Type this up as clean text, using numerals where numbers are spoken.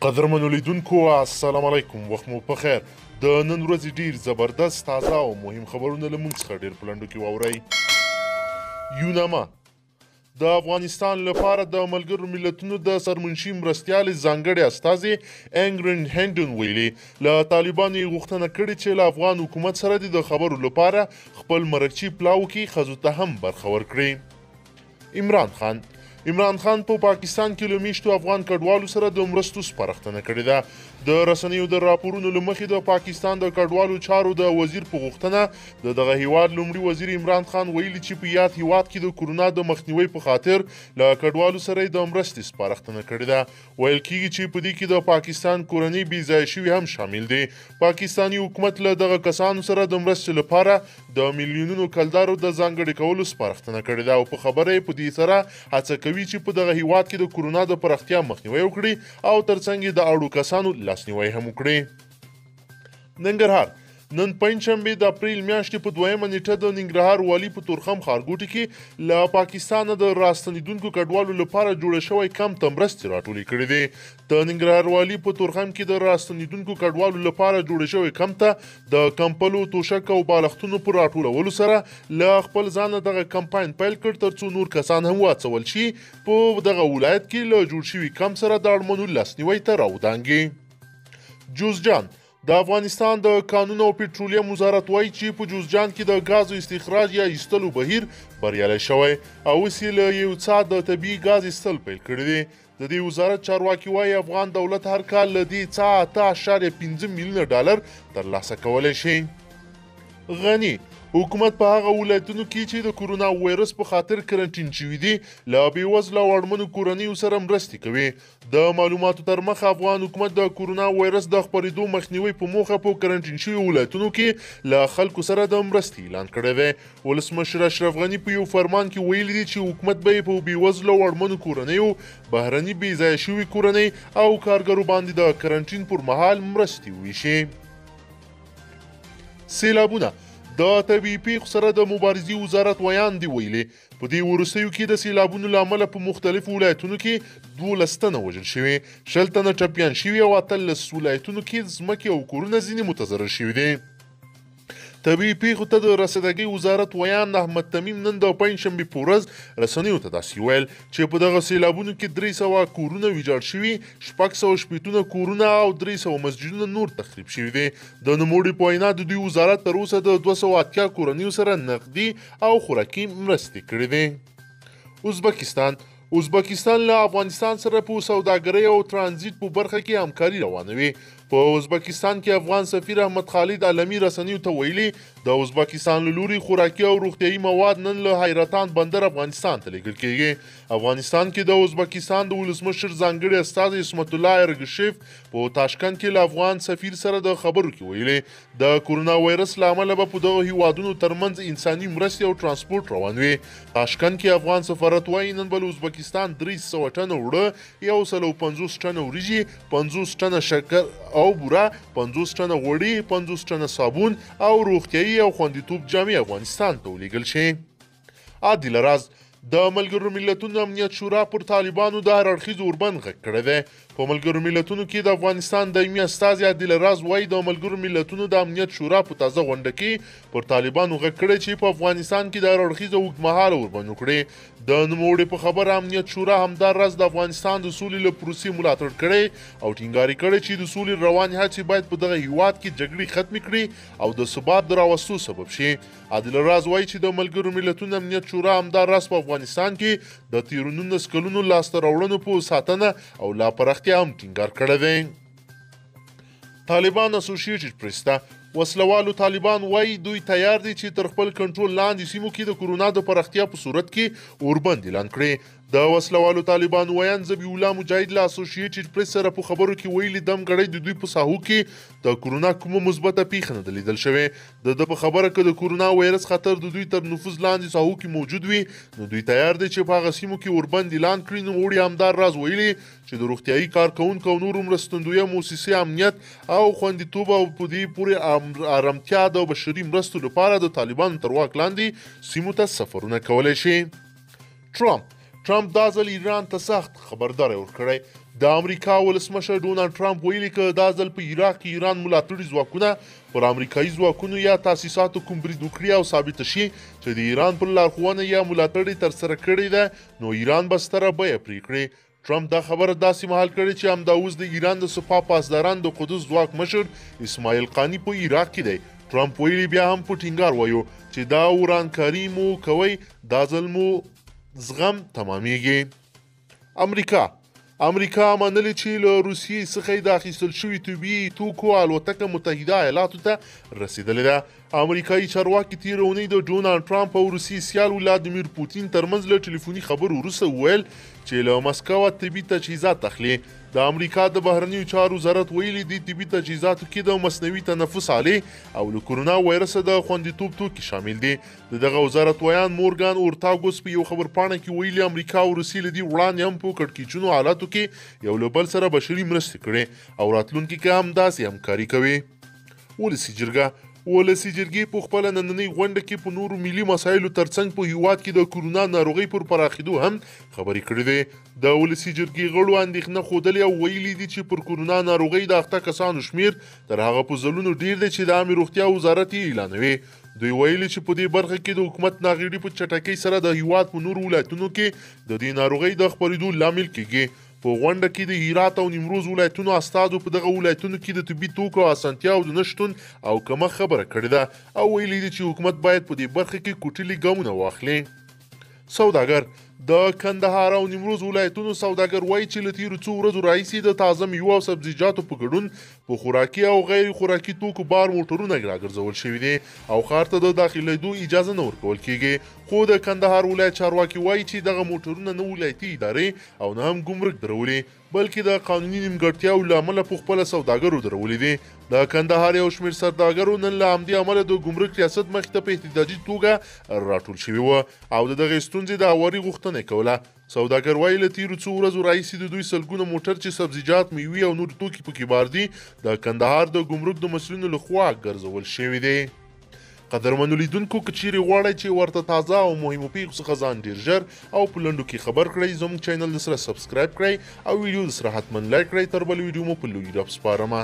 قدرمنو لیدونکو السلام علیکم، وخت مو په خیر. د نن ورځې ډیر زبردست تازه او مهم خبرونه له موږ څخه ډیر په لنډو کې واورئ. یوناما د افغانستان لپاره د ملګرو ملتونو د سرمنشي مرستیال ځانګړي استازي انګرین هینډن ویلي له طالبانو یې غوښتنه کړې چې له افغان حکومت سره د خبرو لپاره خپل مرکچي پلاو کې ښځو ته هم برخه ورکړي. عمران خان په پاکستان کې له میشتو افغان کډوالو سره د مرستو سپارښتنه کړې ده. د رسنیو د راپورونو له مخې د پاکستان د کډوالو چارو د وزیر په غوښتنه د دغه هیواد لومړي وزیر عمران خان ویلي چې په یاد هیواد کې د کورونا د مخنیوي په خاطر له کډوالو سره د مرستې سپارښتنه کړې ده. ویل کېږي چې په دې کې د پاکستان کورنۍ بې ځایه شوي هم شامل دي. پاکستاني حکومت له دغه کسانو سره د مرستې لپاره د میلیونونو کلدارو د ځانګړي کولو سپارښتنه کړې ده او په خبره یې په دې سره هڅه کوي چې په دغه هیواد کې د کورونا د پراختیا مخنیوی وکړي او ترڅنګ یې د اړو کسانو لاسنیوی هم وکړي. ننګرهار نن پنجشنبه د اپریل میاشتې په 2مه نیټه د ننګرهار والي په تورخم ښارګوټي کې له پاکستانه د راستنیدونکو کډوالو لپاره جوړه شوی کمپ ته مرستې راټولې کړې دي. د ننګرهار والي په تورخم کې د راستنیدونکو کډوالو لپاره جوړه شوی کمپ ته د کمپلو، توشک او بالښتونو په راټولولو سره له خپل ځانه دغه کمپاین پیل کړ ترڅو نور کسان هم واڅول شي په دغه ولایت کې له جوړ شوي کمپ سره د اړمنو لاسنیوي ته راودانګي. جوزجان د افغانستان د کانونو او پټرولیم وزارت وایي چې په جوزجان کې د غازو استخراج یا ایستلو بهیر بریالی شوی او اوس یې له یو څاه د طبیعي غاز ایستل پیل کړي دي. د دې وزارت چارواکي وایي افغان دولت هر کال له دې څاه 8.5 میلیونه ډالر ترلاسه کولی شي. غني حکومت په هغه ولایتونو کې چې د کورونا وایرس په خاطر کرنټین شوي دي له بېوزله او اړمنو کورنیو سره مرستې کوي. د معلوماتو تر مخه افغان حکومت د کورونا وایرس د خپرېدو مخنیوي په موخه په کرنټین شوي ولایتونو کې له خلکو سره د مرستې اعلان کړی دی. ولسمشر اشرف غني په یو فرمان کې ویلي دي چې حکومت به په بېوزله او اړمنو کورنیو، بهرني بې ځایه شوي کورنۍ او کارګرو باندې د کرنټین پر مهال مرستې وویشي. سیلابونه د طبیعي پیښو سره د مبارزې وزارت ویاندې ویلي په دې وروستیو کې د سیلابونو له امله په مختلفو ولایتونو کې 12 تنه وژل شوي، 20 تنه ټپیان شوي او 18 ولایتونو کې ځمکې او کورونه ځینې متضرر شوي دي. طبیعي پیښو ته د رسیدګۍ وزارت ویاند احمد تمیم نن د پنجشنبې په ورځ رسنیو ته داسې ویل چې په دغه سیلابونو کې 300 کورونه ویجاړ شوي، 680 کورونه او 300 مسجدونه نور تخریب شوي دي. د نوموړي په وینا د دوی وزارت تر اوسه د 280 کورنیو سره نقدي او خوراکي مرستې کړې دي. ازبکستان له افغانستان سره په سوداګرۍ او ترانزیت په برخه کې همکاري روانوي. په ازبکستان کې افغان سفیر احمد خالد علمی رسنیو ته ویلي د ازبکستان له لوري خوراکي او روغتیایي مواد نن له حیرتان بندر افغانستان ته لیږل کیږي. افغانستان کې د ازبکستان د ولسمشر ځانګړي استازی اسمت الله ارګشیف په تاشکند کې له افغان سفیر سره د خبرو کې ویلي د کورونا وایرس له امله به په دغه هیوادونو ترمنځ انساني مرستې او ترانسپورټ روان وي. تاشکند کې افغان سفارت وایي نن به له ازبکستان 300 ټنه اوړه، 150 ټنه وریجې، 50 ټنه شکر او بوره، 50 ټنه غوړي، 50 ټنه صابون او روغتیایي او خوندیتوب جامې افغانستان ته ولیږل شي. عادل راز د ملګرو ملتونو امنیت شورا پر طالبانو د هر اړخیز اوربند غږ کړی دی. په ملګرو ملتونو کې د افغانستان دایمي استازی عادل راز وایي د ملګرو ملتونو د امنیت شورا په تازه غونډه کې پر طالبانو غږ کړی چې په افغانستان کې د هر اړخیزه اوږدمهاله اوربند وکړي. د نوموړي په خبره امنیت شورا همداراز د افغانستان د سولې له پروسې ملاتړ کړی او ټینګار کړی چې د سولې روانې هڅې باید په دغه هیواد کې جګړې ختمې کړي او د ثبات د راوستو سبب شي. عادل راز وایي چې د ملګرو ملتونو امنیت شورا همداراز په افغانستان کې د تیرو 19 کلونو لاسته راوړنو په ساتنه او لا پراختیا هم ټینګار کړی دی. طالبان اسوسییټډ پریس ته وسلوالو طالبان وایي دوی تیار دي چې تر خپل کنټرول لاندې سیمو کې د کورونا د پراختیا په صورت کې اوربند اعلان کړي. د وسلوالو طالبان ویاند ذبیح الله مجاهد له اسوسییټډ پریس سره په خبرو کې ویلي دم ګړی د دوی په ساحو کې د کورونا کومه مثبته پیښه نه ده لیدل شوې. د په خبره که د کورونا وایرس خطر د دوی تر نفوذ لاندې ساحو کې موجود وي نو دوی تیار دي چې په هغه سیمو کې اوربند اعلان کړي. نوموړي همدار راز ویلي چې د روغتیایي کارکوونکو او نورو مرستندویه موسسې امنیت او خوندیتوب او په دې پورې آرامتیا د بشري مرستو لپاره د طالبانو تر واک لاندې سیمو ته سفرونه کولی شي. ټرمپ ټرمپ دا ځل ایران ته سخت خبرداری ورکړی. د امریکا ولسمشر ډونالډ ټرمپ ویلي که دا ځل په عراق کې ایران ملاتړي ځواکونه پر امریکایي ځواکونو یا تاسیساتو کوم برید وکړي او ثابته شي چې د ایران پر لارښوونه یا ملاتړ یې ترسره کړې ده، نو ایران به ستره بیه پرې کړي. ټرمپ دا خبره داسې مهال کړې چې همدا اوس د ایران د سپاه پاسداران د قدس ځواک مشر اسماعیل قاني په عراق کې دی. ټرمپ ویلي بیا هم په ټینګار وایو چې دا ورانکاري مو کوئ، دا ځل مو زغم تمامیږي. امریکا منلې چې له روسیې څخه یې د اخیستل شوي طبیعي توکو الوتکه متحده ایالاتو ته رسېدلې ده. امریکایي چارواکي تېره اونۍ د ډونالډ ټرمپ او روسیې سیال ولادیمیر پوتین ترمنځ له ټلیفوني خبرو وروسته وویل چې له مسکو طبي تجهیزات اخلي. د امریکا د بهرنیو چارو وزارت ویلي دي طبي تجهیزاتو کې د مصنوعي تنفس آلې او له کورونا وایرسه د خوندیتوب توکي شامل دي. د دغه وزارت ویان مورګان اورتاګوس په یو خبرپاڼه کې ویلي امریکا او روسیې له دې وړاندې هم په کړکېچونو حالاتو کې یو له بل سره بشري مرستې کړې او راتلونکي کې هم داسې همکاري کوي. ولسي جرګې په خپله نننۍ غونډه کې په نورو ملي مسایلو ترڅنګ په هیواد کې د کورونا ناروغۍ پر پراخېدو هم خبرې کړې دي. د ولسي جرګې غړو اندېښنه ښودلې او ویلي دي چې پر کورونا ناروغۍ د اخته کسانو شمېر تر هغه په ځلونو ډېر دی چې د عامې روغتیا وزارت یې اعلانوي. دوی ویلي چې په دې برخه کې د حکومت ناغېړي په چټکۍ سره د هیواد په نورو ولایتونو کې د دې ناروغۍ د خپرېدو لامل کیږي. په غونډه کې د هرات او نیمروز ولایتونو استازو په دغه ولایتونو کې د طبي توکو او اسانتیاو د نشتون او کمښت خبره کړې ده او ویلي دي چې حکومت باید په دې برخه کې کوټلي ګامونه واخلي. سوداګر د کندهار او نیمروز ولایتونو سوداګر وایي چې له تېرو څو ورځو راهیسې د تازه میوو او سبزیجاتو په ګډون په خوراکي او غیر خوراکي توکو بار موټرونه راګرځول شوي دي او ښار ته د داخلېدو اجازه نه ورکول کیږي. خو د کندهار ولایت چارواکي وایي چې دغه موټرونه نه ولایتي ادارې او نه هم ګمرک درولي بلکې د قانوني نیمګړتیاو له امله په خپله سوداګرو درولي دي. د کندهار یو شمېر سوداګرو نن له همدې امله د ګمرک ریاست مخې ته په احتجاجي توګه راټول شوي وو او د دغې ستونزې د هواري غوښتنه یې کوله. سوداګر وایي له تېرو څو ورځو راهیسې د دوی سلګونه موټر چې سبزیجات میوې او نور توکي پکې بار دي د کندهار د ګمرک د مسؤلینو لخوا ګرځول شوي دي. قدرمنو لیدونکو که چیرې غواړئ چې ورته تازه او مهمو پیښو څخه ځان ډېر ژر او په لنډو کې خبر کړئ زموږ چینل سره سبسکرایب کړئ او ویډیو سره حتما لایک کړئ. تر بل ویډیو مو په لوی رب سپارمه.